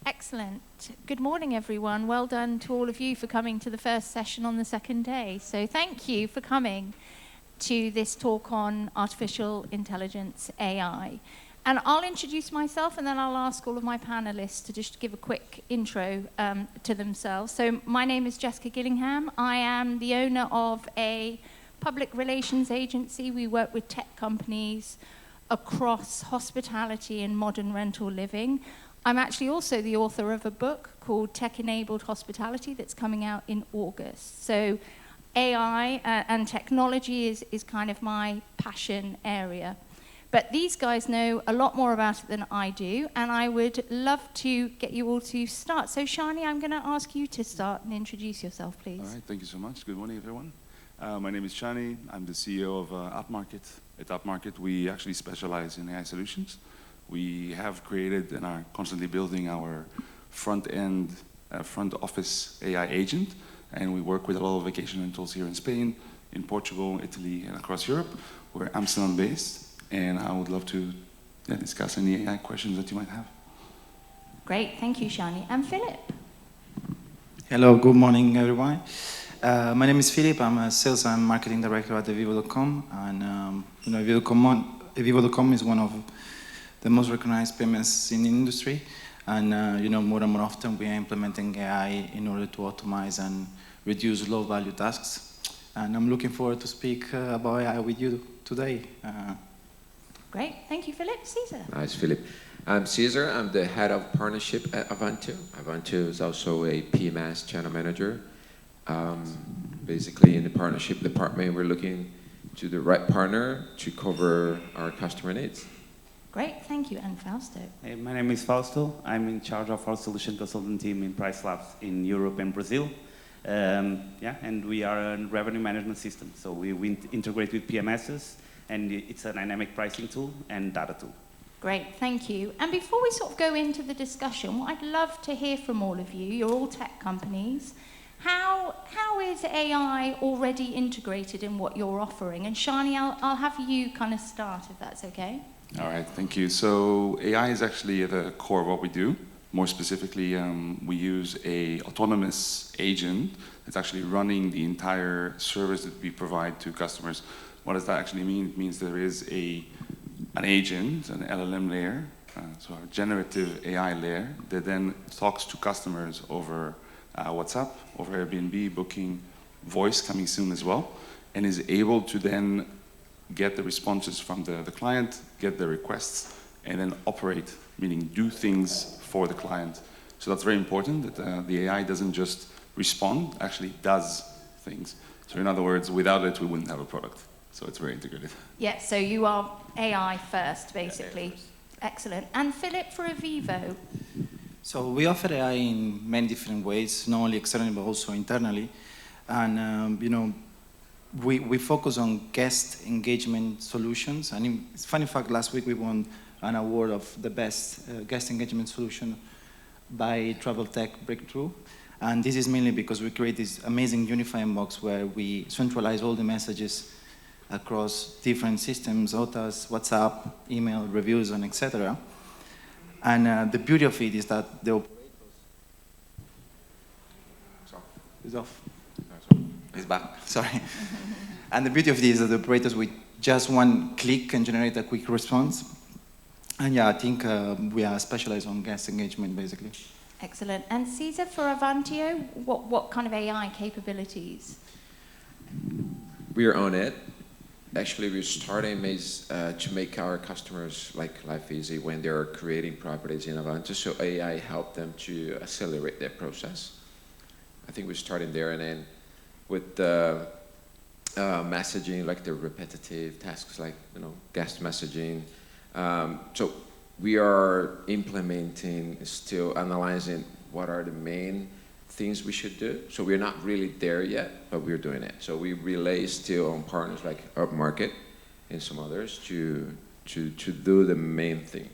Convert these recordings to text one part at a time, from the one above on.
Excellent. Good morning, everyone. Well done to all of you for coming to the first session on the second day. So thank you for coming to this talk on artificial intelligence, AI. And I'll introduce myself, and then I'll ask all of my panelists to just give a quick intro to themselves. So my name is Jessica Gillingham. I am the owner of a public relations agency. We work with tech companies across hospitality and modern rental living. I'm actually also the author of a book called Tech-Enabled Hospitality that's coming out in August. So AI and technology is kind of my passion area. But these guys know a lot more about it than I do, and I would love to get you all to start. So Shani, I'm going to ask you to start and introduce yourself, please. All right, thank you so much. Good morning, everyone. My name is Shani. I'm the CEO of UpMarket. At UpMarket, we actually specialize in AI solutions. We have created and are constantly building our front-end, front office AI agent, and we work with a lot of vacation rentals here in Spain, in Portugal, Italy, and across Europe. We're Amsterdam-based, and I would love to discuss any AI questions that you might have. Great, thank you, Shani. And Philip? Hello, good morning, everyone. My name is Philip. I'm a sales and marketing director at Eviivo.com, and Eviivo.com is one of the most recognized PMS in the industry, and more and more often we are implementing AI in order to optimize and reduce low-value tasks. And I'm looking forward to speak about AI with you today. Great, thank you, Philip. César. Nice, Philip. I'm César. I'm the head of partnership at Avantio. Avantio is also a PMS channel manager. Basically, in the partnership department, we're looking to the right partner to cover our customer needs. Great, thank you. And Fausto? Hey, my name is Fausto. I'm in charge of our solution consultant team in Pricelabs in Europe and Brazil. And we are a revenue management system. So we integrate with PMSs, and it's a dynamic pricing tool and data tool. Great, thank you. And before we sort of go into the discussion, what I'd love to hear from all of you, you're all tech companies, how is AI already integrated in what you're offering? And Shani, I'll have you kind of start, if that's okay. All right, thank you. So AI is actually at the core of what we do. More specifically, we use an autonomous agent that's actually running the entire service that we provide to customers. What does that actually mean? It means there is an agent, an LLM layer, so a generative AI layer, that then talks to customers over WhatsApp, over Airbnb, Booking, voice coming soon as well, and is able to then get the responses from the client, get the requests, and then operate, meaning do things for the client. So that's very important, that the AI doesn't just respond, actually does things. So in other words, without it, we wouldn't have a product. So it's very integrated. Yeah, so you are AI first, basically. Yeah, AI first. Excellent. And Philip, for Eviivo? So we offer AI in many different ways, not only externally, but also internally. And, we focus on guest engagement solutions. And it's a funny fact, last week we won an award of the best guest engagement solution by Travel Tech Breakthrough. And this is mainly because we create this amazing unifying box where we centralize all the messages across different systems, OTAs, WhatsApp, email, reviews, and etc. And the beauty of it is that the operators... It's off. It's back, sorry. And the beauty of this is that the operators, with just one click, can generate a quick response. And yeah, I think we are specialized on guest engagement, basically. Excellent. And César, for Avantio, what kind of AI capabilities? We are on it. Actually, we're starting to make our customers' life easy when they're creating properties in Avantio. So AI help them to accelerate their process. I think we're starting there, and then with the messaging, like the repetitive tasks, like guest messaging. So we are implementing, still analyzing what are the main things we should do. So we're not really there yet, but we're doing it. So we rely still on partners like UpMarket and some others to do the main thing.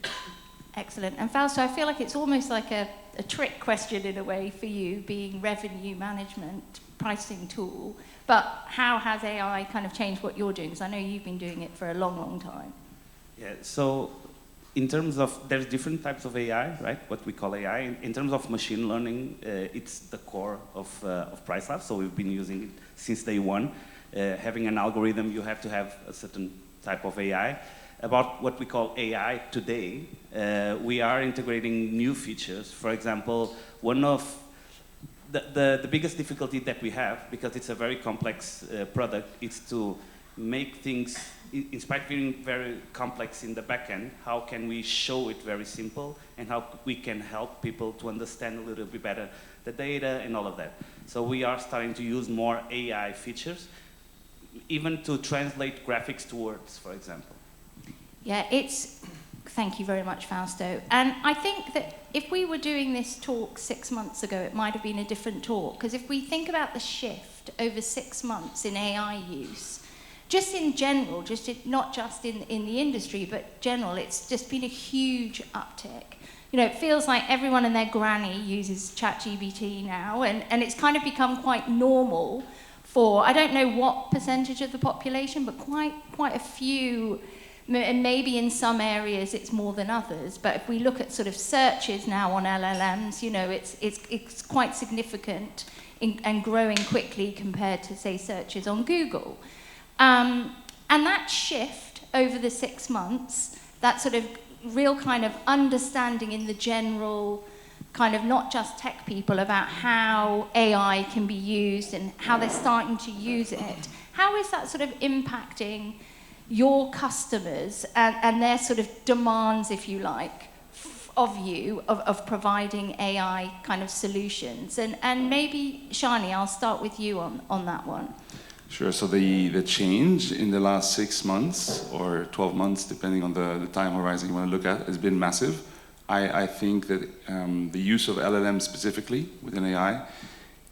Excellent. And Fausto, I feel like it's almost like a trick question in a way for you, being revenue management pricing tool. But how has AI kind of changed what you're doing? Because I know you've been doing it for a long, long time. Yeah, so in terms of, there's different types of AI, right? What we call AI. In terms of machine learning, it's the core of Pricelabs, so we've been using it since day one. Having an algorithm, you have to have a certain type of AI. About what we call AI today, we are integrating new features. For example, one of the biggest difficulty that we have, because it's a very complex product, is to make things, in spite of being very complex in the back end, how can we show it very simple and how we can help people to understand a little bit better the data and all of that. So we are starting to use more AI features, even to translate graphics to words, for example. Yeah, thank you very much, Fausto. And I think that if we were doing this talk 6 months ago, it might have been a different talk, because if we think about the shift over 6 months in AI use, just in general, not just in the industry, but general, it's just been a huge uptick. You know, it feels like everyone and their granny uses ChatGPT now, and it's kind of become quite normal for, I don't know what percentage of the population, but quite a few, and maybe in some areas it's more than others, but if we look at sort of searches now on LLMs, you know, it's quite significant and growing quickly compared to, say, searches on Google. And that shift over the 6 months, that sort of real kind of understanding in the general kind of not just tech people about how AI can be used and how they're starting to use it, how is that sort of impacting your customers and their sort of demands, if you like, of providing AI kind of solutions? And maybe, Shani, I'll start with you on that one. Sure. So the change in the last 6 months or 12 months, depending on the time horizon you want to look at, has been massive. I think that the use of LLM specifically within AI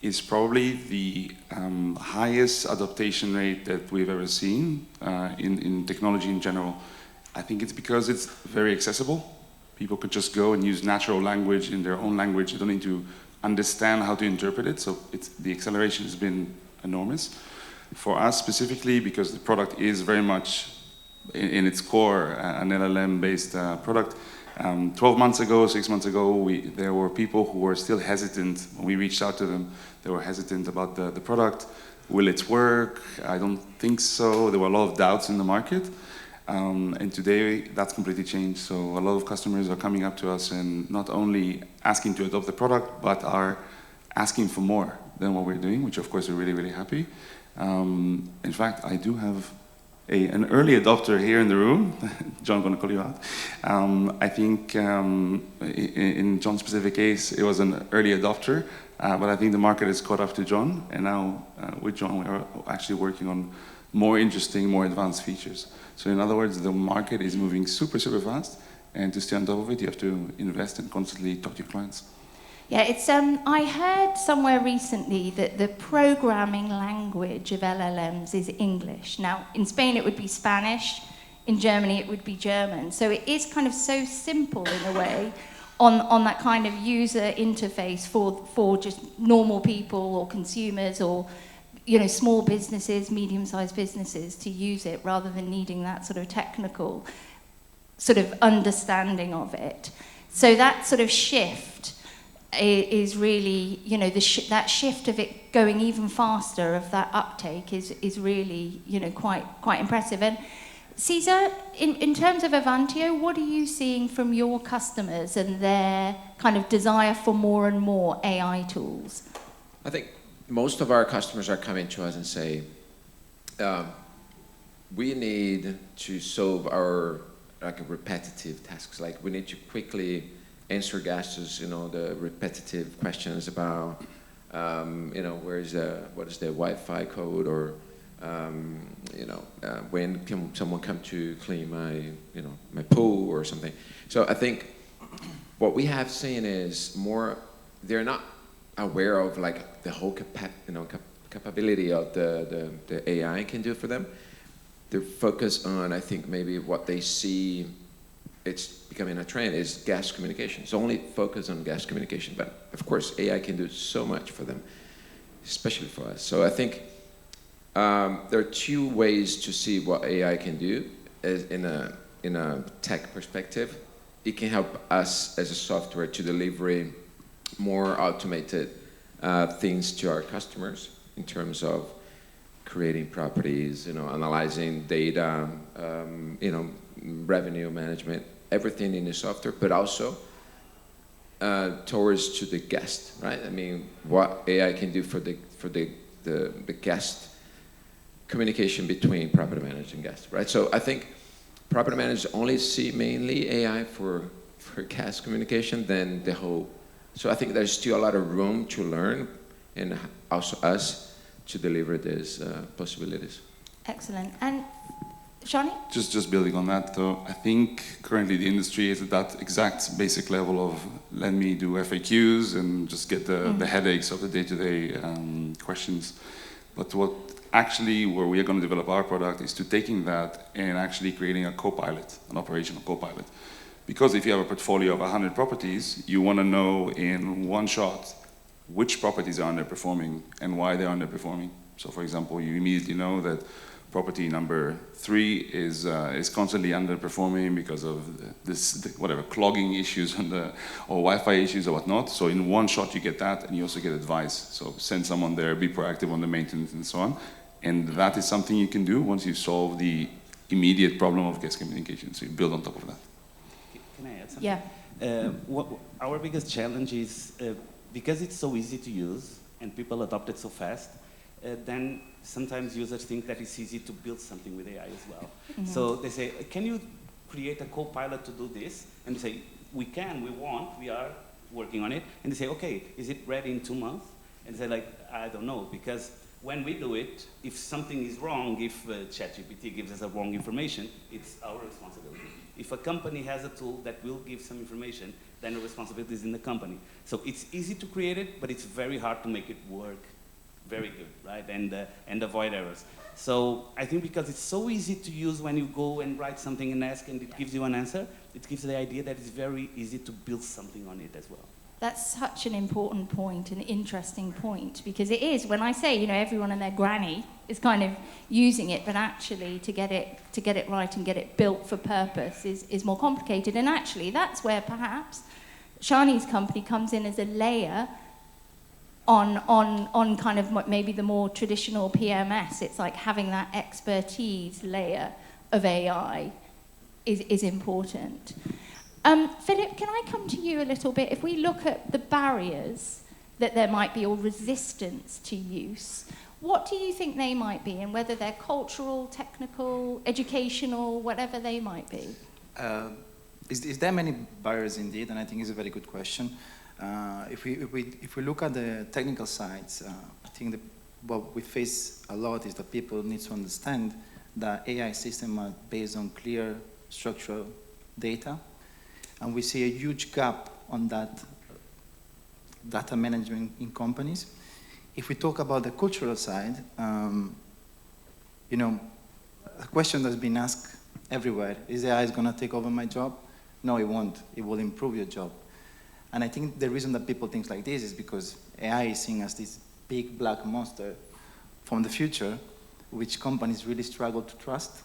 is probably the highest adaptation rate that we've ever seen in technology in general. I think it's because it's very accessible. People could just go and use natural language in their own language. You don't need to understand how to interpret it. So the acceleration has been enormous. For us specifically, because the product is very much in its core an LLM-based product, 12 months ago, 6 months ago, there were people who were still hesitant. When we reached out to them, they were hesitant about the product. Will it work? I don't think so. There were a lot of doubts in the market. And today, that's completely changed. So a lot of customers are coming up to us and not only asking to adopt the product, but are asking for more than what we're doing, which of course we're really, really happy. In fact, I do have an early adopter here in the room. John, I'm going to call you out. I think in John's specific case, it was an early adopter, but I think the market has caught up to John, and now with John, we are actually working on more interesting, more advanced features. So in other words, the market is moving super, super fast, and to stay on top of it, you have to invest and constantly talk to your clients. Yeah, it's I heard somewhere recently that the programming language of LLMs is English. Now, in Spain it would be Spanish, in Germany it would be German. So it is kind of so simple in a way on that kind of user interface for just normal people or consumers or, you know, small businesses, medium-sized businesses to use it rather than needing that sort of technical sort of understanding of it. So that sort of shift is really, you know, that shift of it going even faster, of that uptake is really, you know, quite impressive. And César, in terms of Avantio, what are you seeing from your customers and their kind of desire for more and more AI tools? I think most of our customers are coming to us and say, we need to solve our repetitive tasks. Like we need to quickly answer guests, you know, the repetitive questions about, you know, what is the Wi-Fi code, or, you know, when can someone come to clean my pool or something. So I think what we have seen is they're not aware of like the whole capability of the AI can do for them. They're focused on, I think, maybe what they see. It's becoming a trend is guest communication. It's only focused on guest communication, but of course AI can do so much for them, especially for us. So I think there are two ways to see what AI can do in a tech perspective. it can help us as a software to deliver more automated things to our customers in terms of creating properties, analyzing data, revenue management, everything in the software, but also towards to the guest, right? I mean, what AI can do for the guest communication between property manager and guest, right? So I think property managers only see mainly AI for guest communication than the whole. So I think there's still a lot of room to learn, and also us to deliver these possibilities. Excellent. And Shani? Just building on that, though, I think currently the industry is at that exact basic level of let me do FAQs and just get the headaches of the day-to-day questions. But where we are going to develop our product is to taking that and actually creating a co-pilot, an operational co-pilot. Because if you have a portfolio of 100 properties, you want to know in one shot which properties are underperforming and why they're underperforming. So for example, you immediately know that property number 3 is constantly underperforming because of clogging issues or Wi-Fi issues or whatnot. So in one shot you get that, and you also get advice. So send someone there, be proactive on the maintenance and so on. And that is something you can do once you solve the immediate problem of guest communication. So you build on top of that. Can I add something? Yeah. Our biggest challenge is because it's so easy to use and people adopt it so fast, then sometimes users think that it's easy to build something with AI as well. Mm-hmm. So they say, can you create a co-pilot to do this? And they say, we can, we want, we are working on it. And they say, okay, is it ready in 2 months? And they say, I don't know, because when we do it, if something is wrong, if ChatGPT gives us a wrong information, it's our responsibility. If a company has a tool that will give some information, then the responsibility is in the company. So it's easy to create it, but it's very hard to make it work very good, right? And avoid errors. So I think because it's so easy to use when you go and write something and ask and it gives you an answer, it gives the idea that it's very easy to build something on it as well. That's such an important point, an interesting point, because it is, when I say, everyone and their granny is kind of using it, but actually to get it right and get it built for purpose is more complicated. And actually that's where perhaps Shani's company comes in as a layer on kind of maybe the more traditional PMS. It's like having that expertise layer of AI is important. Philip, can I come to you a little bit? If we look at the barriers that there might be or resistance to use, what do you think they might be, and whether they're cultural, technical, educational, whatever they might be? Is there many barriers indeed? And I think it's a very good question. If we look at the technical sides, I think that what we face a lot is that people need to understand that AI systems are based on clear structural data, and we see a huge gap on that data management in companies. If we talk about the cultural side, a question that's been asked everywhere: is AI going to take over my job? No, it won't. It will improve your job. And I think the reason that people think like this is because AI is seen as this big black monster from the future, which companies really struggle to trust.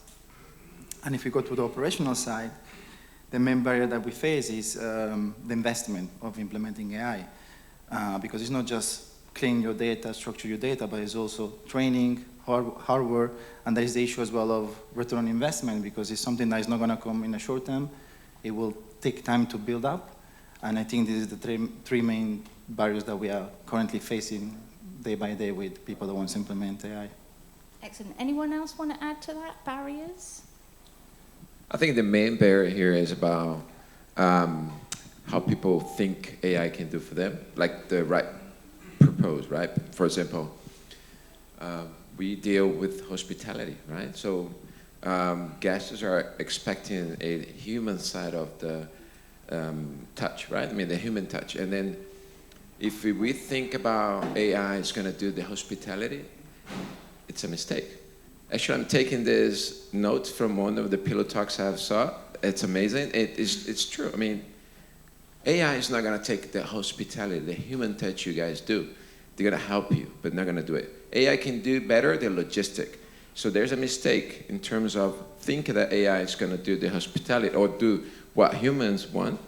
And if we go to the operational side, the main barrier that we face is the investment of implementing AI. Because it's not just clean your data, structure your data, but it's also training, hardware, and there is the issue as well of return on investment, because it's something that is not going to come in the short term. It will take time to build up. And I think this is the three main barriers that we are currently facing day by day with people that want to implement AI. Excellent. Anyone else want to add to that, barriers? I think the main barrier here is about how people think AI can do for them, like the right purpose, right? For example, we deal with hospitality, right? So guests are expecting a human side of the touch, right? I mean, the human touch. And then if we think about AI is going to do the hospitality, it's a mistake. Actually, I'm taking this note from one of the pillow talks I've saw. It's amazing. It's true. I mean, AI is not going to take the hospitality, the human touch you guys do. They're going to help you, but not going to do it. AI can do better the logistic. So there's a mistake in terms of thinking that AI is going to do the hospitality or do what humans want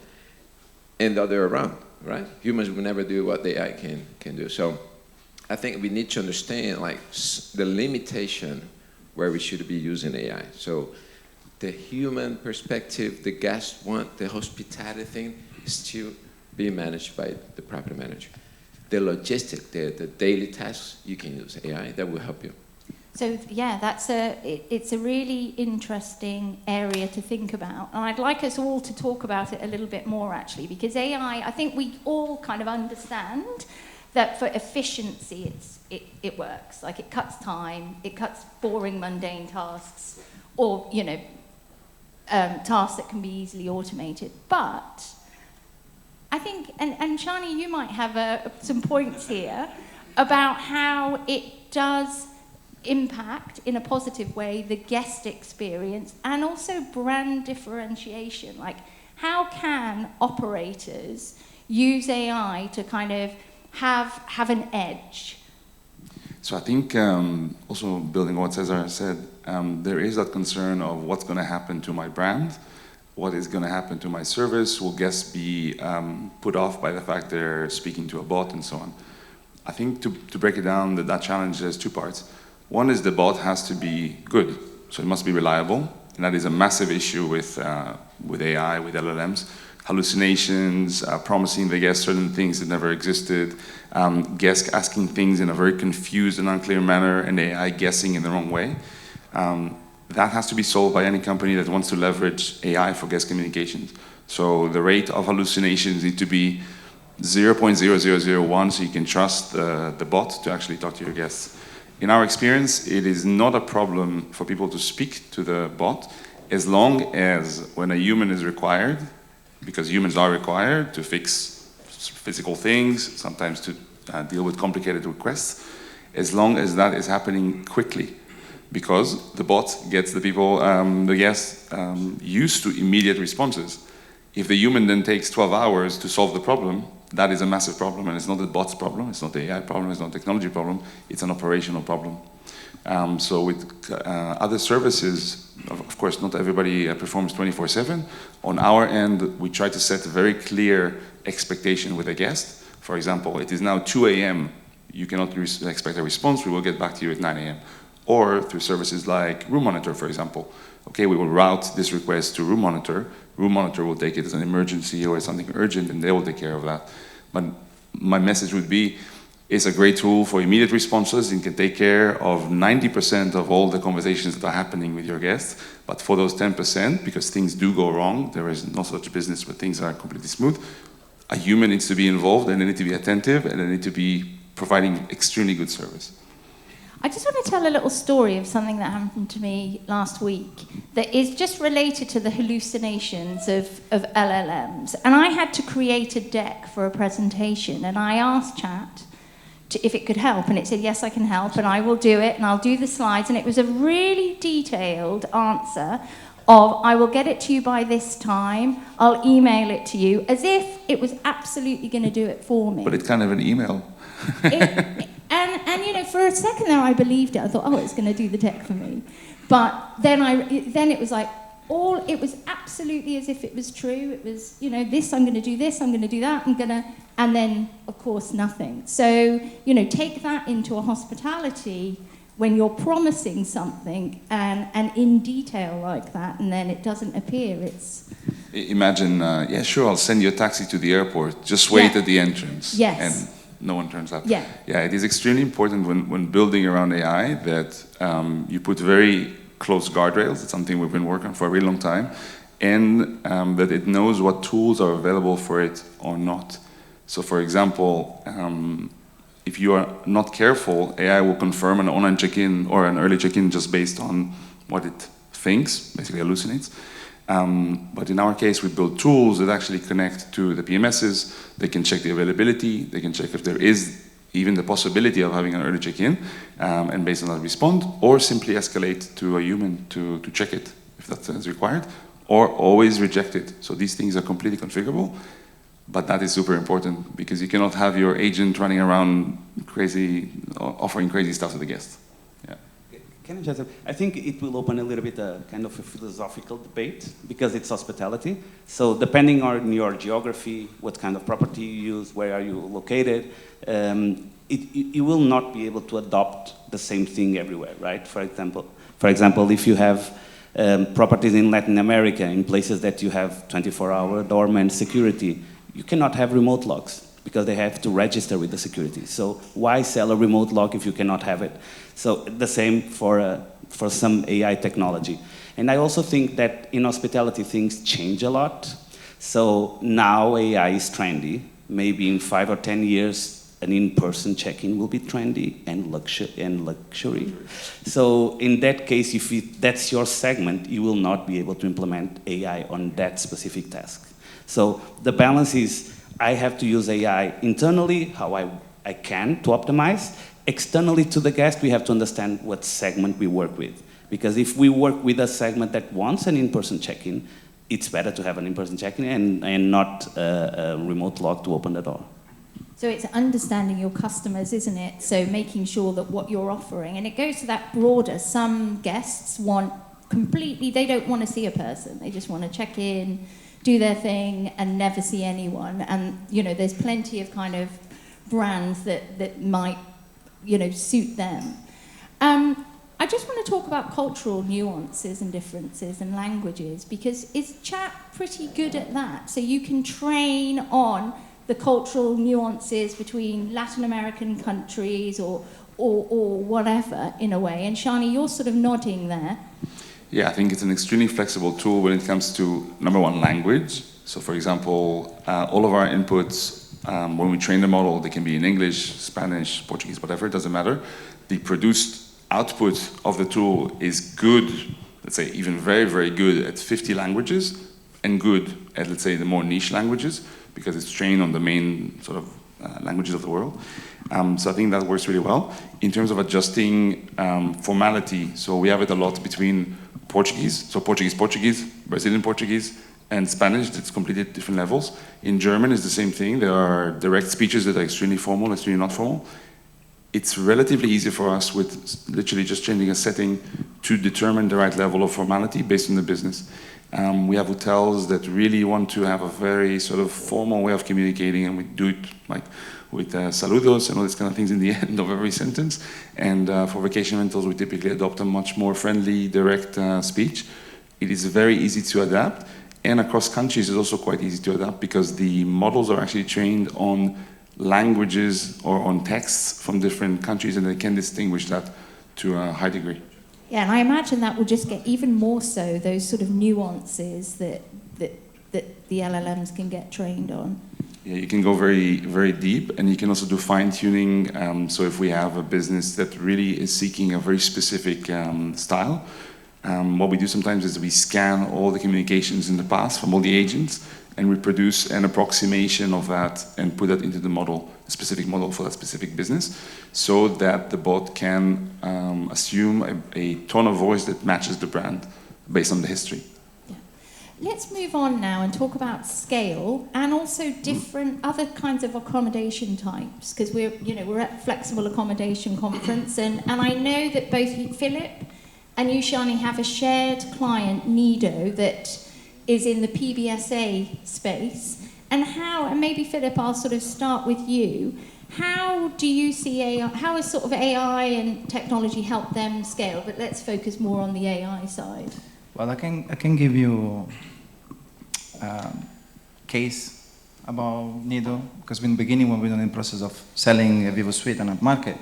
and the other around, right? Humans will never do what the AI can do. So I think we need to understand like the limitation where we should be using AI. So the human perspective, the guest want, the hospitality thing is still being managed by the property manager. The logistic, the daily tasks, you can use AI, that will help you. So yeah, it's a really interesting area to think about. And I'd like us all to talk about it a little bit more actually, because AI, I think we all kind of understand that for efficiency it works. Like it cuts time, it cuts boring, mundane tasks, or tasks that can be easily automated. But I think, and Shani, you might have some points here about how it does impact in a positive way the guest experience and also brand differentiation. Like, how can operators use AI to kind of have an edge? So I think also building on what César said, there is that concern of what's going to happen to my brand. What is going to happen to my service? Will guests be put off by the fact they're speaking to a bot and so on? I think to break it down, that challenge has two parts. One is the bot has to be good, so it must be reliable, and that is a massive issue with AI, with LLMs. Hallucinations, promising the guests certain things that never existed, guests asking things in a very confused and unclear manner, and AI guessing in the wrong way. That has to be solved by any company that wants to leverage AI for guest communications. So the rate of hallucinations need to be 0.0001, so you can trust the bot to actually talk to your guests. In our experience, it is not a problem for people to speak to the bot as long as when a human is required, because humans are required to fix physical things, sometimes to deal with complicated requests, as long as that is happening quickly. Because the bot gets the people, the guests, used to immediate responses. If the human then takes 12 hours to solve the problem, that is a massive problem, and it's not the bot's problem, it's not the AI problem, it's not a technology problem, it's an operational problem. So with other services, of course, not everybody performs 24/7. On our end, we try to set a very clear expectation with a guest. For example, it is now 2 a.m., you cannot expect a response, we will get back to you at 9 a.m. Or through services like Room Monitor, for example. Okay, we will route this request to Room Monitor. Room Monitor will take it as an emergency or as something urgent, and they will take care of that. But my message would be, it's a great tool for immediate responses and can take care of 90% of all the conversations that are happening with your guests. But for those 10%, because things do go wrong, there is no such business where things are completely smooth, a human needs to be involved, and they need to be attentive, and they need to be providing extremely good service. I just want to tell a little story of something that happened to me last week that is just related to the hallucinations of LLMs. And I had to create a deck for a presentation, and I asked Chat if it could help, and it said, yes, I can help, and I will do it, and I'll do the slides. And it was a really detailed answer of, I will get it to you by this time, I'll email it to you, as if it was absolutely going to do it for me. But it's kind of an email. And you know, for a second there I believed it. I thought, oh, it's going to do the deck for me. But then it was like, it was absolutely as if it was true. It was, you know, this, I'm going to do this, I'm going to do that, and then, of course, nothing. So, you know, take that into a hospitality when you're promising something and in detail like that, and then it doesn't appear. Imagine, yeah, sure, I'll send you a taxi to the airport. Just wait at the entrance. Yes. And no one turns up. Yeah. Yeah, it is extremely important when building around AI that you put very close guardrails. It's something we've been working on for a really long time. And that it knows what tools are available for it or not. So for example, if you are not careful, AI will confirm an online check-in or an early check-in just based on what it thinks, basically hallucinates. But in our case, we build tools that actually connect to the PMSs. They can check the availability. They can check if there is even the possibility of having an early check-in, and based on that respond, or simply escalate to a human to check it if that is required, or always reject it. So these things are completely configurable, but that is super important because you cannot have your agent running around crazy, offering crazy stuff to the guest. Yeah. Can I just? I think it will open a little bit a kind of a philosophical debate because it's hospitality. So depending on your geography, what kind of property you use, where are you located, you will not be able to adopt the same thing everywhere, right? For example, if you have properties in Latin America, in places that you have 24-hour doorman security, you cannot have remote locks because they have to register with the security. So why sell a remote lock if you cannot have it? So the same for some AI technology. And I also think that in hospitality things change a lot. So now AI is trendy. Maybe in 5 or 10 years, an in-person check-in will be trendy and luxury. So in that case, if that's your segment, you will not be able to implement AI on that specific task. So the balance is, I have to use AI internally, how I can to optimize. Externally to the guest, we have to understand what segment we work with. Because if we work with a segment that wants an in-person check-in, it's better to have an in-person check-in and not a remote lock to open the door. So it's understanding your customers, isn't it? So making sure that what you're offering, and it goes to that broader, some guests want completely, they don't want to see a person. They just want to check in, do their thing, and never see anyone. And, you know, there's plenty of kind of brands that might, you know, suit them. I just want to talk about cultural nuances and differences and languages, because is chat pretty good at that? So you can train on the cultural nuances between Latin American countries or whatever, in a way. And Shani, you're sort of nodding there. Yeah, I think it's an extremely flexible tool when it comes to, number one, language. So for example, all of our inputs, when we train the model, they can be in English, Spanish, Portuguese, whatever, it doesn't matter. The produced output of the tool is good, let's say even very, very good at 50 languages, and good at, let's say, the more niche languages, because it's trained on the main sort of languages of the world. So I think that works really well. In terms of adjusting formality, so we have it a lot between Portuguese, so Portuguese, Brazilian Portuguese, and Spanish, that's completely different levels. In German, it's the same thing. There are direct speeches that are extremely formal, extremely not formal. It's relatively easy for us with literally just changing a setting to determine the right level of formality based on the business. We have hotels that really want to have a very sort of formal way of communicating, and we do it like with saludos and all these kind of things in the end of every sentence. And for vacation rentals, we typically adopt a much more friendly, direct speech. It is very easy to adapt, and across countries it's also quite easy to adapt because the models are actually trained on languages or on texts from different countries, and they can distinguish that to a high degree. Yeah, and I imagine that will just get even more so, those sort of nuances that the LLMs can get trained on. Yeah, you can go very, very deep, and you can also do fine-tuning. So if we have a business that really is seeking a very specific style, what we do sometimes is we scan all the communications in the past from all the agents, and we produce an approximation of that and put that into the model, a specific model for that specific business, so that the bot can assume a tone of voice that matches the brand based on the history. Yeah. Let's move on now and talk about scale and also different other kinds of accommodation types, because we're at Flexible Accommodation Conference, and I know that both Philip and you, Shani, have a shared client, Nido, that is in the PBSA space. And maybe Philip, I'll sort of start with you. How do you see AI, how has sort of AI and technology helped them scale? But let's focus more on the AI side. Well, I can give you a case about Nido, because in the beginning when we were in the process of selling Eviivo Suite and UpMarket,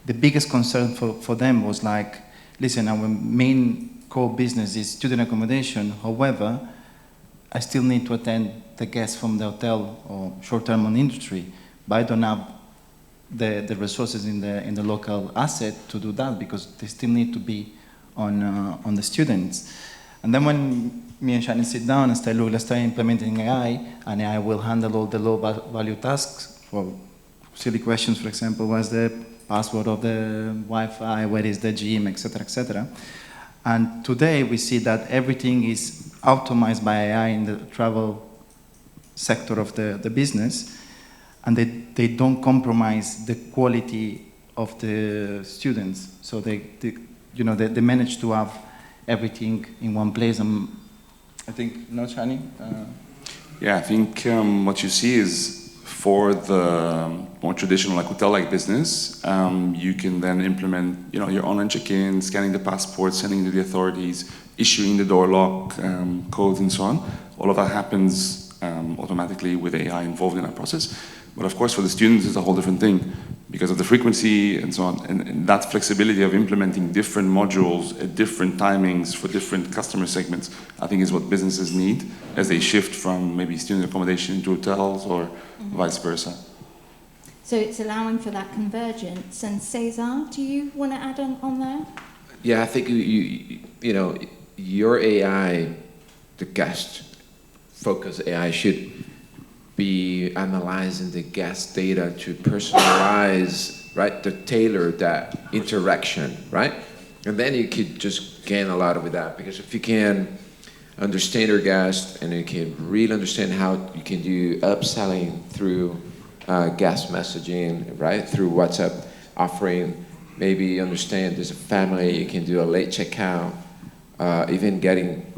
the biggest concern for them was like, listen, our main core business is student accommodation. However, I still need to attend the guests from the hotel or short-term industry, but I don't have the resources in the local asset to do that because they still need to be on the students. And then when me and Shani sit down and say, look, let's start implementing AI, and AI will handle all the low-value tasks for silly questions, for example, what's the password of the Wi-Fi, where is the gym, etc., etc. And today we see that everything is optimized by AI in the travel sector of the business, and they don't compromise the quality of the students. So they manage to have everything in one place. I think, no, Shani? Yeah, I think what you see is for the more traditional, like hotel-like business, you can then implement, your online check-in, scanning the passport, sending it to the authorities, issuing the door lock codes and so on. All of that happens automatically with AI involved in that process. But of course, for the students, it's a whole different thing because of the frequency and so on. And that flexibility of implementing different modules at different timings for different customer segments, I think is what businesses need as they shift from maybe student accommodation to hotels or vice versa. So it's allowing for that convergence. And César, do you want to add on there? Yeah, I think your AI, the guest focus AI should be analyzing the guest data to personalize, right, to tailor that interaction, right? And then you could just gain a lot with that, because if you can understand your guest and you can really understand how you can do upselling through guest messaging, right, through WhatsApp offering, maybe understand there's a family, you can do a late checkout, even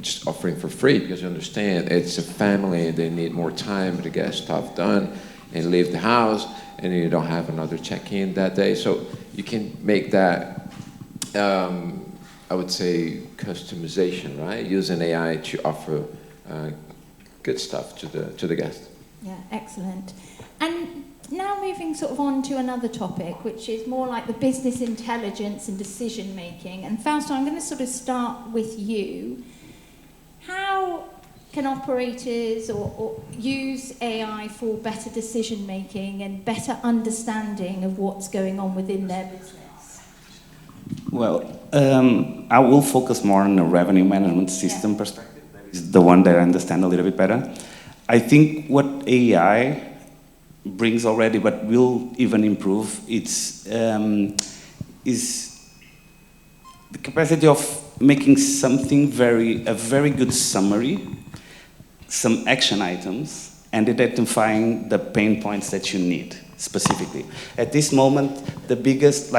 just offering for free, because you understand it's a family, they need more time to get stuff done and leave the house, and you don't have another check-in that day. So you can make that, I would say, customization, right? Using AI to offer good stuff to the guest. Yeah, excellent. And now moving sort of on to another topic, which is more like the business intelligence and decision making. And Fausto, I'm going to sort of start with you. How can operators or use AI for better decision making and better understanding of what's going on within their business? Well, I will focus more on the revenue management system perspective. That is the one that I understand a little bit better. I think what AI brings already, but will even improve, is the capacity of making something a very good summary, some action items, and identifying the pain points that you need specifically. At this moment, the biggest,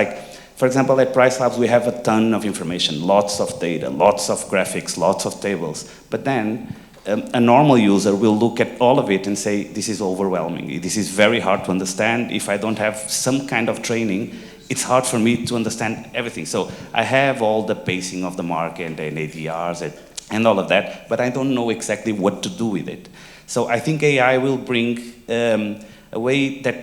for example, at Pricelabs, we have a ton of information, lots of data, lots of graphics, lots of tables, but then a normal user will look at all of it and say, this is overwhelming. This is very hard to understand. If I don't have some kind of training, it's hard for me to understand everything. So I have all the pacing of the market and ADRs and all of that, but I don't know exactly what to do with it. So I think AI will bring a way that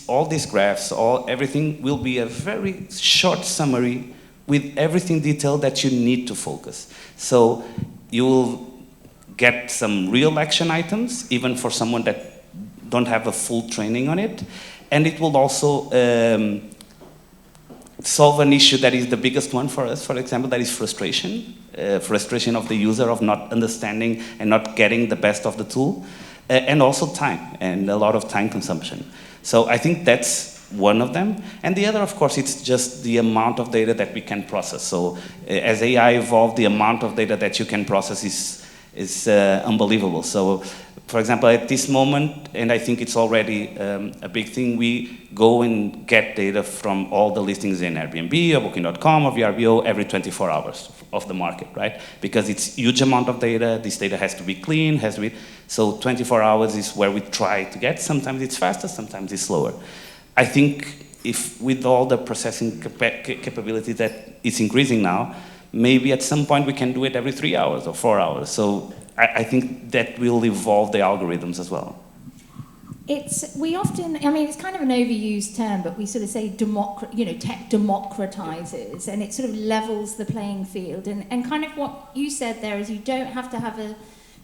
all these graphs, everything will be a very short summary with everything detailed that you need to focus. So you will get some real action items, even for someone that don't have a full training on it. And it will also solve an issue that is the biggest one for us, for example, that is frustration. Frustration of the user of not understanding and not getting the best of the tool. And also time, and a lot of time consumption. So I think that's one of them. And the other, of course, it's just the amount of data that we can process. So as AI evolved, the amount of data that you can process is unbelievable. So, for example, at this moment, and I think it's already a big thing, we go and get data from all the listings in Airbnb or Booking.com or VRBO every 24 hours of the market, right? Because it's a huge amount of data. This data has to be clean, so 24 hours is where we try to get. Sometimes it's faster, sometimes it's slower. I think if with all the processing capability that is increasing now, maybe at some point we can do it every 3 hours or 4 hours. So I think that will evolve the algorithms as well. We often, it's kind of an overused term, but we sort of say tech democratizes, and it sort of levels the playing field. And kind of what you said there is you don't have to have a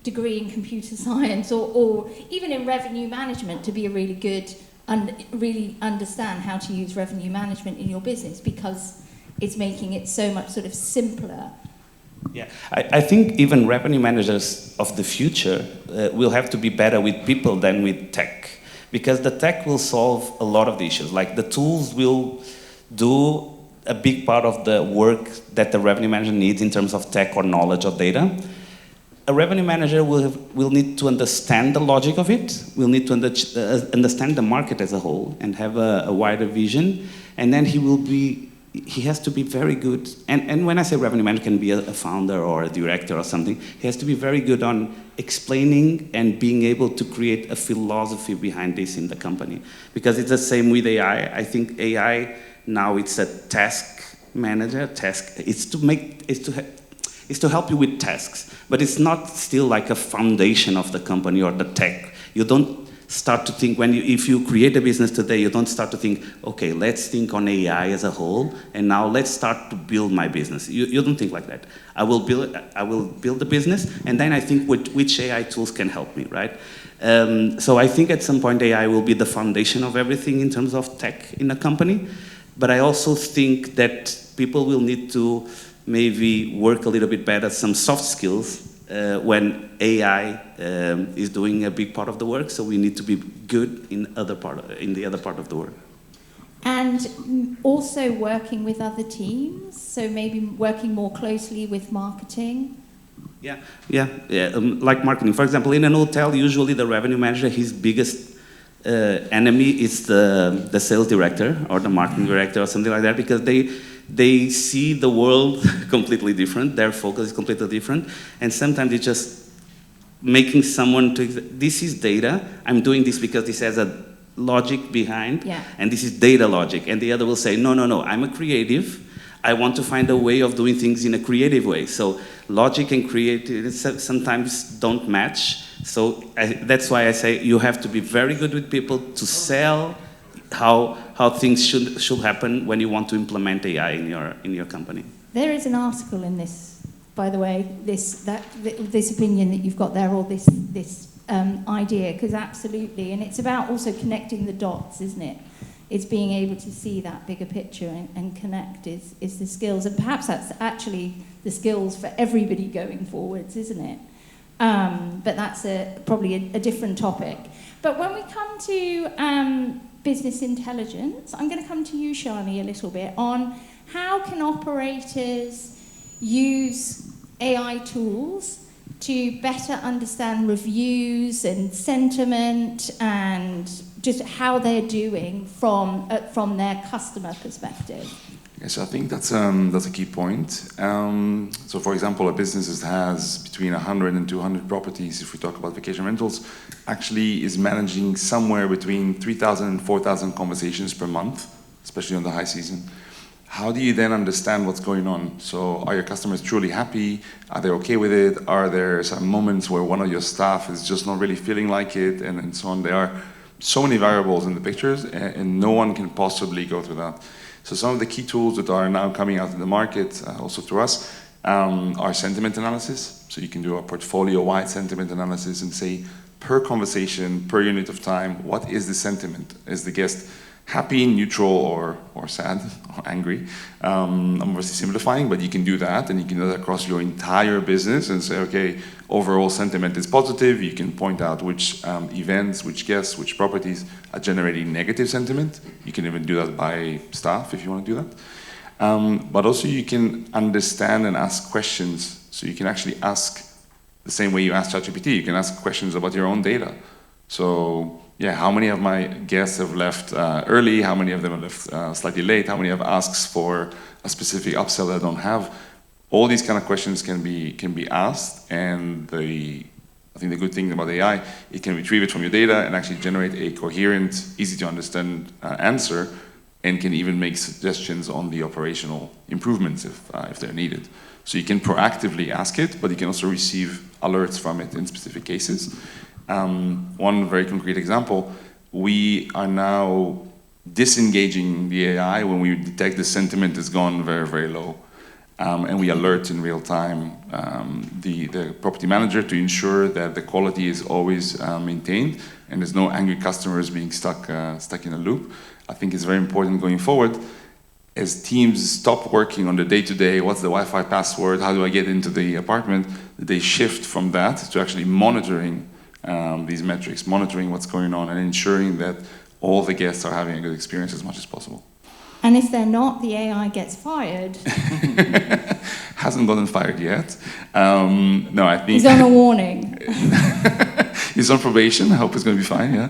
degree in computer science or even in revenue management to be a really good and really understand how to use revenue management in your business, because it's making it so much sort of simpler. Yeah, I think even revenue managers of the future will have to be better with people than with tech, because the tech will solve a lot of the issues. Like the tools will do a big part of the work that the revenue manager needs in terms of tech or knowledge of data. A revenue manager will need to understand the logic of it, will need to understand the market as a whole and have a wider vision, and then he will be he has to be very good, and when I say revenue manager, can be a founder or a director or something, he has to be very good on explaining and being able to create a philosophy behind this in the company. Because it's the same with AI. I think AI now it's a task manager, it's to help you with tasks, but it's not still like a foundation of the company or the tech. You don't start to think, if you create a business today, you don't start to think, okay, let's think on AI as a whole, and now let's start to build my business. You don't think like that. I will build the business, and then I think which AI tools can help me, right? So I think at some point AI will be the foundation of everything in terms of tech in a company, but I also think that people will need to maybe work a little bit better some soft skills when AI is doing a big part of the work, so we need to be good in the other part of the work. And also working with other teams, so maybe working more closely with marketing. Like marketing. For example, in an hotel, usually the revenue manager, his biggest enemy is the sales director or the marketing director or something like that, because they see the world completely different, their focus is completely different, and sometimes it's just making someone this is data, I'm doing this because this has a logic behind, and this is data logic, and the other will say, no, I'm a creative, I want to find a way of doing things in a creative way. So logic and creativity sometimes don't match, so that's why I say you have to be very good with people to sell how things should happen when you want to implement AI in your company. There is an article in this, by the way, this opinion that you've got there, or this idea, because absolutely, and it's about also connecting the dots, isn't it? It's being able to see that bigger picture and connect is the skills, and perhaps that's actually the skills for everybody going forwards, isn't it? But that's probably a different topic. But when we come to business intelligence, I'm going to come to you, Shani, a little bit on how can operators use AI tools to better understand reviews and sentiment and just how they're doing from their customer perspective. Yes, I think that's a key point. So, for example, a business that has between 100 and 200 properties, if we talk about vacation rentals, actually is managing somewhere between 3,000 and 4,000 conversations per month, especially on the high season. How do you then understand what's going on? So, are your customers truly happy? Are they okay with it? Are there some moments where one of your staff is just not really feeling like it, and so on? There are so many variables in the pictures, and no one can possibly go through that. So some of the key tools that are now coming out in the market, also through us, are sentiment analysis. So you can do a portfolio-wide sentiment analysis and say, per conversation, per unit of time, what is the sentiment? Is the guest happy, neutral, or sad, or angry? I'm obviously simplifying, but you can do that, and you can do that across your entire business and say, okay, overall sentiment is positive. You can point out which events, which guests, which properties are generating negative sentiment. You can even do that by staff if you want to do that. But also you can understand and ask questions. So you can actually ask the same way you ask ChatGPT. You can ask questions about your own data. So yeah, how many of my guests have left early? How many of them have left slightly late? How many have asks for a specific upsell that I don't have? All these kind of questions can be asked, and I think the good thing about AI, it can retrieve it from your data and actually generate a coherent, easy to understand answer, and can even make suggestions on the operational improvements if they're needed. So you can proactively ask it, but you can also receive alerts from it in specific cases. One very concrete example, we are now disengaging the AI when we detect the sentiment has gone very, very low. And we alert in real time the property manager to ensure that the quality is always maintained and there's no angry customers being stuck in a loop. I think it's very important going forward as teams stop working on the day-to-day, what's the Wi-Fi password, how do I get into the apartment, they shift from that to actually monitoring these metrics, monitoring what's going on and ensuring that all the guests are having a good experience as much as possible. And if they're not, the AI gets fired. Hasn't gotten fired yet. No, I think... He's on a warning. He's on probation. I hope it's going to be fine. Yeah.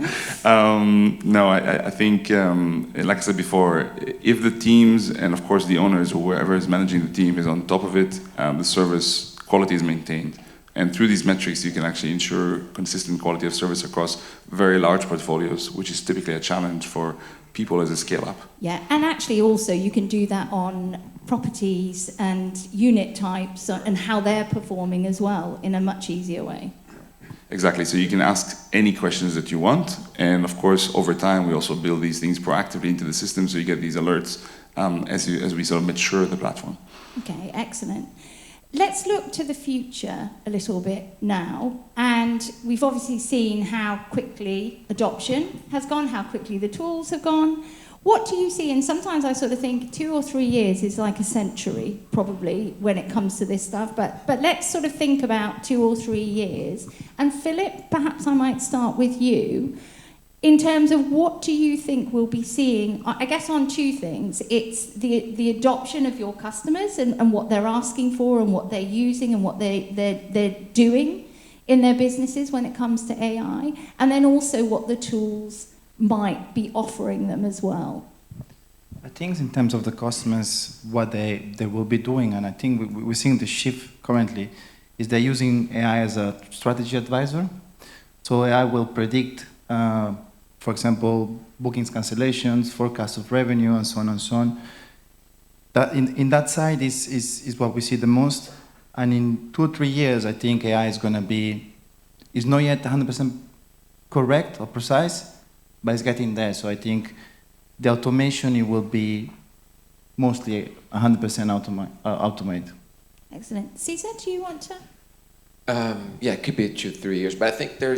No, I think, like I said before, if the teams and of course the owners or whoever is managing the team is on top of it, the service quality is maintained. And through these metrics, you can actually ensure consistent quality of service across very large portfolios, which is typically a challenge for people as a scale up. Yeah, and actually also you can do that on properties and unit types and how they're performing as well in a much easier way. Exactly, so you can ask any questions that you want, and of course over time we also build these things proactively into the system so you get these alerts as we sort of mature the platform. Okay, excellent. Let's look to the future a little bit now, and we've obviously seen how quickly adoption has gone, how quickly the tools have gone. What do you see? And sometimes I sort of think 2 or 3 years is like a century, probably, when it comes to this stuff. But let's sort of think about 2 or 3 years. And Philip, perhaps I might start with you. In terms of what do you think we'll be seeing, I guess on 2 things. It's the adoption of your customers and what they're asking for and what they're using and what they're doing in their businesses when it comes to AI. And then also what the tools might be offering them as well. I think in terms of the customers, what they will be doing, and I think we're seeing the shift currently, is they're using AI as a strategy advisor. So AI will predict, for example, bookings, cancellations, forecast of revenue, and so on and so on. That in that side is what we see the most. And in 2 or 3 years, I think AI is going to be, is not yet 100% correct or precise, but it's getting there. So I think the automation, it will be mostly 100% automated. Excellent. Cesar, do you want to? Yeah, it could be 2 or 3 years, but I think there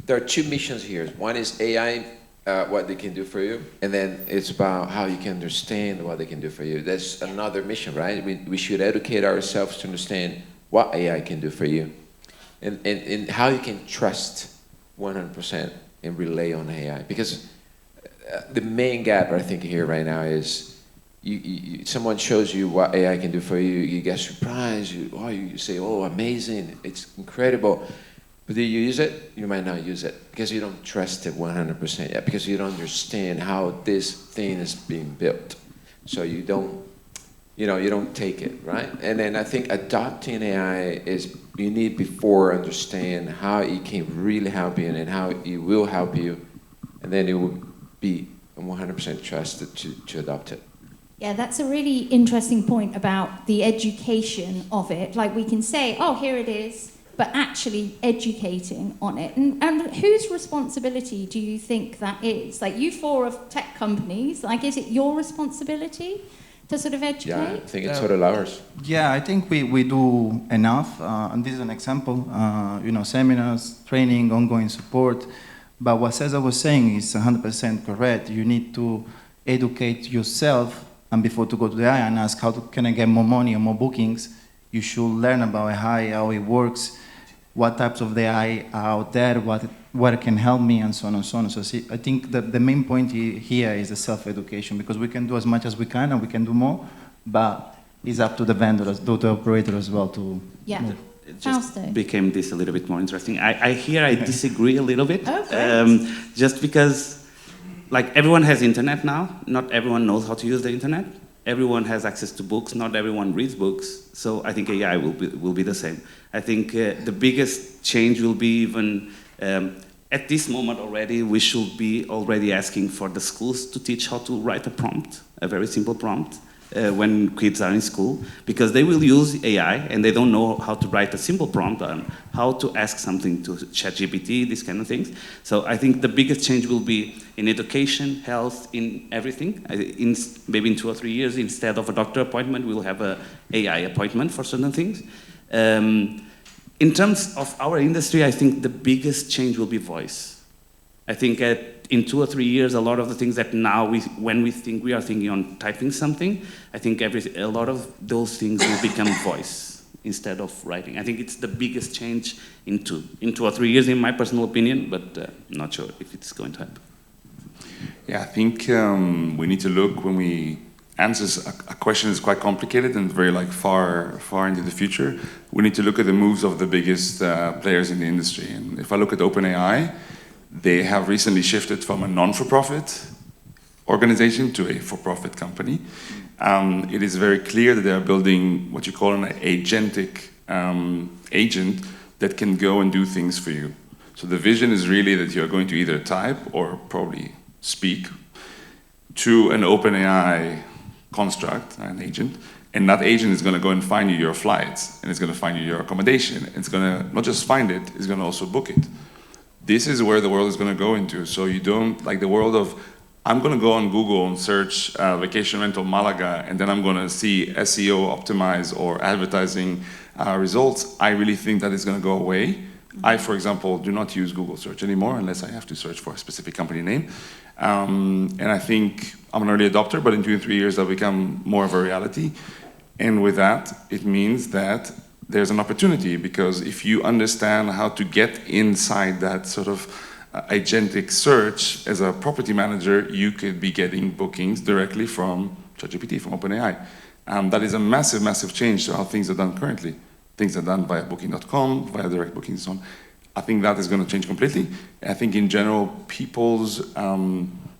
are 2 missions here. One is AI, what they can do for you, and then it's about how you can understand what they can do for you. That's another mission, right? We should educate ourselves to understand what AI can do for you, and how you can trust 100% and rely on AI. Because the main gap I think here right now is someone shows you what AI can do for you, you get surprised, you say, oh, amazing, it's incredible. But do you use it? You might not use it because you don't trust it 100% yet, because you don't understand how this thing is being built. So you don't take it, right? And then I think adopting AI is, you need before understand how it can really help you and how it will help you, and then it will be 100% trusted to adopt it. Yeah, that's a really interesting point about the education of it. Like we can say, oh, here it is, but actually educating on it. And whose responsibility do you think that is? Like you 4 of tech companies, like is it your responsibility to sort of educate? Yeah, I think it's sort of ours. Yeah, I think we do enough. And this is an example, seminars, training, ongoing support. But what Cesar was saying is 100% correct. You need to educate yourself, and before to go to the AI and ask, can I get more money or more bookings? You should learn about AI, how it works, what types of AI are out there, what can help me, and so on and so on. So I think that the main point here is the self-education, because we can do as much as we can and we can do more, but it's up to the vendor, to the operator as well to... Yeah. It just Fausto. became this a little bit more interesting. I disagree a little bit. Oh, just because, like, everyone has internet now. Not everyone knows how to use the internet. Everyone has access to books. Not everyone reads books. So I think AI will be the same. I think the biggest change will be even, at this moment already, we should be already asking for the schools to teach how to write a prompt, a very simple prompt, when kids are in school, because they will use AI and they don't know how to write a simple prompt and how to ask something to ChatGPT, these kind of things. So I think the biggest change will be in education, health, in everything. Maybe in 2 or 3 years, instead of a doctor appointment, we'll have an AI appointment for certain things. In terms of our industry, I think the biggest change will be voice. I think in 2 or 3 years, a lot of the things that now, when we think we are thinking on typing something, I think a lot of those things will become voice instead of writing. I think it's the biggest change in 2 or 3 years, in my personal opinion, but I'm not sure if it's going to happen. Yeah, I think we need to look when we answers a question is quite complicated and very like far into the future. We need to look at the moves of the biggest players in the industry. And if I look at OpenAI, they have recently shifted from a non-for-profit organization to a for-profit company. It is very clear that they are building what you call an agentic agent that can go and do things for you. So the vision is really that you're going to either type or probably speak to an OpenAI construct, an agent, and that agent is going to go and find you your flights, and it's going to find you your accommodation. It's going to not just find it, it's going to also book it. This is where the world is going to go into. So you don't, like the world of, I'm going to go on Google and search vacation rental Malaga, and then I'm going to see SEO optimize or advertising results. I really think that is going to go away. I, for example, do not use Google search anymore unless I have to search for a specific company name. And I think I'm an early adopter, but in 2 or 3 years that'll become more of a reality. And with that, it means that there's an opportunity, because if you understand how to get inside that sort of agentic search as a property manager, you could be getting bookings directly from ChatGPT, from OpenAI. That is a massive, massive change to how things are done currently. Things are done via Booking.com, via direct bookings and so on. I think that is going to change completely. I think in general, people's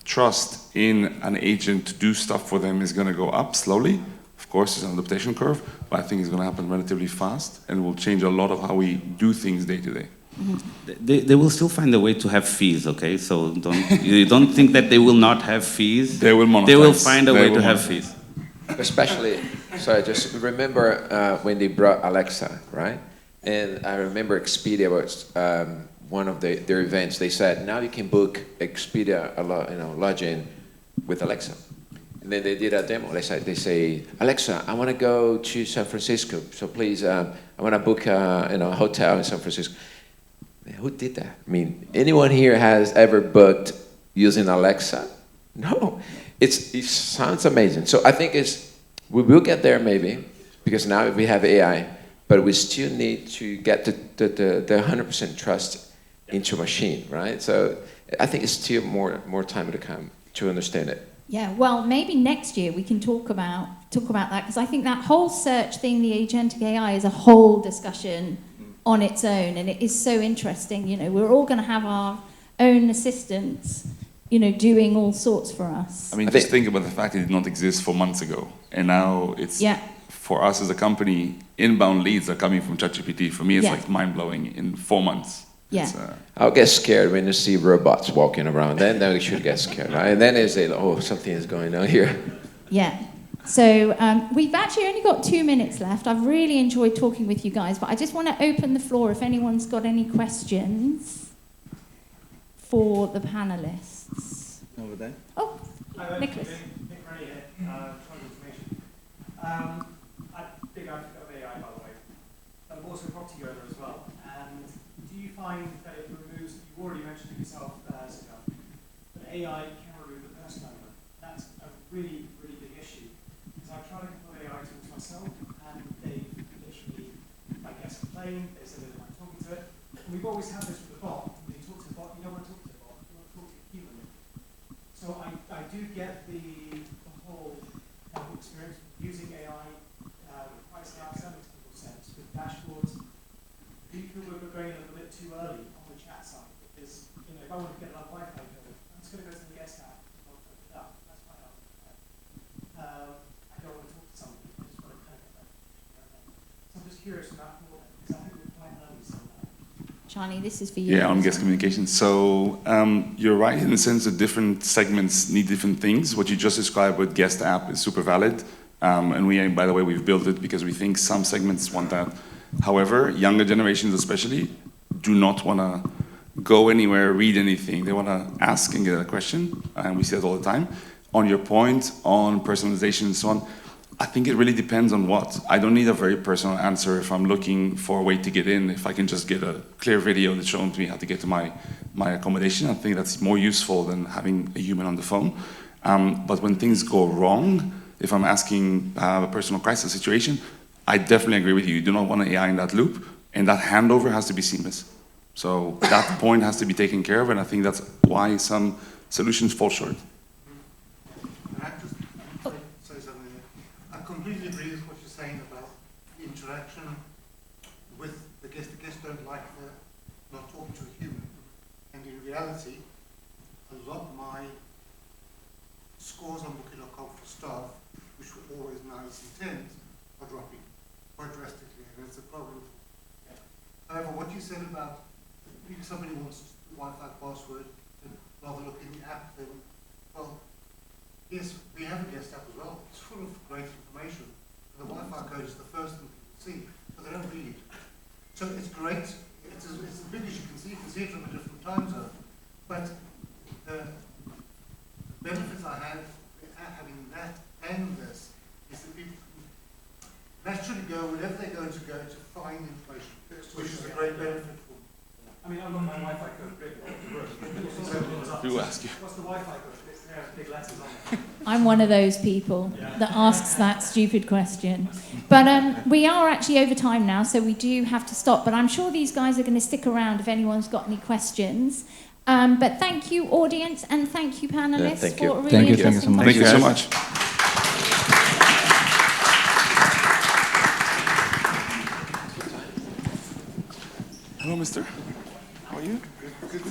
trust in an agent to do stuff for them is going to go up slowly. Of course, it's an adaptation curve, but I think it's going to happen relatively fast and will change a lot of how we do things day to day. They will still find a way to have fees, okay? So you don't think that they will not have fees. They will monetize. They will find a way to have fees. Especially, so I just remember when they brought Alexa, right? And I remember Expedia was one of their events. They said, now you can book Expedia lodging with Alexa. And then they did a demo. They say, Alexa, I want to go to San Francisco. So please, I want to book a hotel in San Francisco. Who did that? I mean, anyone here has ever booked using Alexa? No. It sounds amazing. So I think we will get there maybe, because now we have AI, but we still need to get the 100% trust into machine, right? So I think it's still more time to come to understand it. Yeah, well, maybe next year we can talk about that, because I think that whole search thing, the agentic AI, is a whole discussion on its own, and it is so interesting. You know, we're all going to have our own assistants, doing all sorts for us. I mean, just think about the fact it did not exist 4 months ago, and now it's, for us as a company, inbound leads are coming from ChatGPT. For me, it's like mind-blowing in 4 months. Yeah. I'll get scared when you see robots walking around. Then we should get scared, right? And then they say, oh, something is going on here. Yeah. So we've actually only got 2 minutes left. I've really enjoyed talking with you guys, but I just want to open the floor if anyone's got any questions for the panelists. Over there. Oh, Nicholas. I'm big advocate of AI, by the way. I'm also a property owner as well. And do you find that it removes, you already mentioned it yourself, César, that AI can remove the person owner? That's a really, really big issue. Because I've tried to deploy AI tools myself, and they literally, I guess, complain, they say they don't like talking to it. And we've always had this with the bot. When you talk to the bot, you don't want to talk to the bot, you want to talk to a human. So I do get the whole experience using AI, Pricelabs, and sense with dashboards. Do you feel we're going a little bit too early on the chat side? Because if I want to get a Wi-Fi code, I'm just going to go to the guest app and I'll put it up. That's my answer. I don't want to talk to somebody. I just want to connect with them. So I'm just curious about more, because I think we're quite early somewhere. Shani, this is for you. Yeah, on guest communication. So you're right in the sense that different segments need different things. What you just described with guest app is super valid. And we, by the way, we've built it because we think some segments want that. However, younger generations especially do not want to go anywhere, read anything. They want to ask and get a question, and we see that all the time. On your point on personalization and so on, I think it really depends on what. I don't need a very personal answer if I'm looking for a way to get in. If I can just get a clear video that shows me how to get to my accommodation, I think that's more useful than having a human on the phone. But when things go wrong, if I'm asking a personal crisis situation, I definitely agree with you. You do not want an AI in that loop, and that handover has to be seamless. So that point has to be taken care of, and I think that's why some solutions fall short. Can I just say something? completely agree with what you're saying about the interaction with the guest. The guests don't like not talking to a human. And in reality, a lot of my scores on Booking.com for staff, which were always 9 and 10, are dropping quite drastically, and it's a problem. However, what you said about if somebody wants the Wi-Fi password and rather look in the app, then, well, yes, we have a guest app as well. It's full of great information. And the Wi-Fi code is the first thing people see, but they don't read it. So it's great. It's as big as you can see. You can see it from a different time zone. But the benefits I have having that and this is that people naturally go wherever they're going to go to find information, which is a great benefit for them. I mean, I've got my Wi-Fi code written. Who asked you? What's the Wi-Fi code? There are big letters on it. I'm one of those people that asks that stupid question. But we are actually over time now, so we do have to stop. But I'm sure these guys are going to stick around if anyone's got any questions. But thank you, audience, and thank you, panelists, thank you. for a really Thank you interesting so much. Thank you so conversation. much. Hello, mister. How are you? Good.